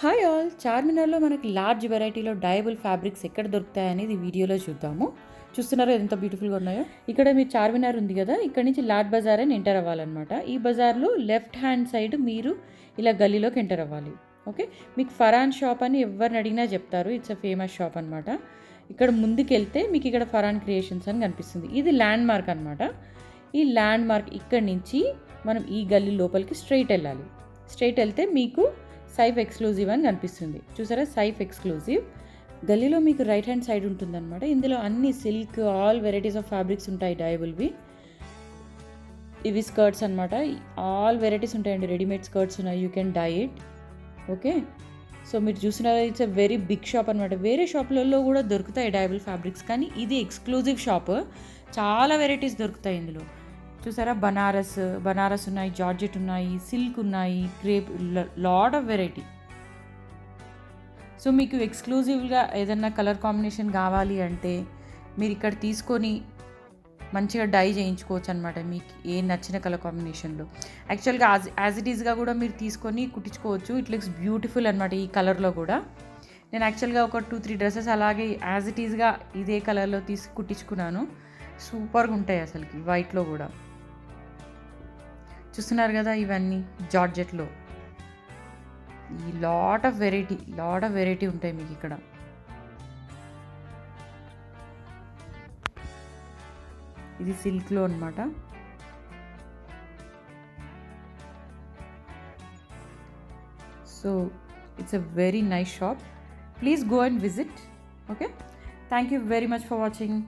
Hi all, చార్మినార్లో మనకి large వెరైటీలో డయబుల్ fabrics ఎక్కడ దొరుకుతాయనేది వీడియోలో చూద్దాము. చూస్తున్నారో ఎంత బ్యూటిఫుల్గా ఉన్నాయో. ఇక్కడ మీ చార్మినార్ ఉంది కదా, ఇక్కడ నుంచి లార్డ్ బజార్ అని ఎంటర్ అవ్వాలన్నమాట. ఈ బజార్లో లెఫ్ట్ హ్యాండ్ సైడ్ మీరు ఇలా గల్లీలోకి ఎంటర్ అవ్వాలి. ఓకే, మీకు ఫరాన్ షాప్ అని ఎవరిని అడిగినా చెప్తారు. ఇట్స్ అ ఫేమస్ షాప్ అనమాట. ఇక్కడ ముందుకెళ్తే మీకు ఇక్కడ ఫరాన్ క్రియేషన్స్ అని కనిపిస్తుంది. ఇది ల్యాండ్ మార్క్ అనమాట. ఈ ల్యాండ్ మార్క్ ఇక్కడి నుంచి మనం ఈ గల్లీ లోపలికి స్ట్రైట్ వెళ్ళాలి. స్ట్రైట్ వెళ్తే మీకు సైఫ్ ఎక్స్క్లూజివ్ అని కనిపిస్తుంది. చూసారా, సైఫ్ ఎక్స్క్లూజివ్ గల్లీలో మీకు రైట్ హ్యాండ్ సైడ్ ఉంటుందన్నమాట. ఇందులో అన్ని silk all varieties of fabrics ఉంటాయి డయబుల్వి. ఇవి స్కర్ట్స్ అనమాట. ఆల్ వెరైటీస్ ఉంటాయండి. రెడీమేడ్ స్కర్ట్స్ ఉన్నాయి, you can dye it. Okay, so మీరు చూసిన it's a very big shop అనమాట. వేరే షాప్లలో కూడా దొరుకుతాయి డయబుల్ ఫ్యాబ్రిక్స్, కానీ ఇది ఎక్స్క్లూజివ్ షాప్. చాలా వెరైటీస్ దొరుకుతాయి ఇందులో. చూసారా, బనారస్ ఉన్నాయి, జార్జెట్ ఉన్నాయి, సిల్క్ ఉన్నాయి, crepe, lot of variety. So మీకు ఎక్స్క్లూజివ్గా ఏదన్నా కలర్ కాంబినేషన్ కావాలి అంటే మీరు ఇక్కడ తీసుకొని మంచిగా డై చేయించుకోవచ్చు అనమాట. మీకు ఏ నచ్చిన కలర్ కాంబినేషన్లో యాక్చువల్గా యాజ్ ఇట్ ఈస్గా కూడా మీరు తీసుకొని కుట్టించుకోవచ్చు. ఇట్ లుక్స్ బ్యూటిఫుల్ అనమాట ఈ కలర్లో కూడా. నేను యాక్చువల్గా ఒక 2-3 డ్రెస్సెస్ అలాగే యాజ్ ఇట్ ఈస్గా ఇదే కలర్లో తీసి కుట్టించుకున్నాను. సూపర్గా ఉంటాయి అసలుకి, వైట్లో కూడా. చూస్తున్నారు కదా, ఇవన్నీ జార్జెట్లో. ఈ లాట్ ఆఫ్ వెరైటీ ఉంటాయి మీకు ఇక్కడ. ఇది సిల్క్లో అనమాట. So it's a very nice shop. Please go and visit. Okay, thank you very much for watching.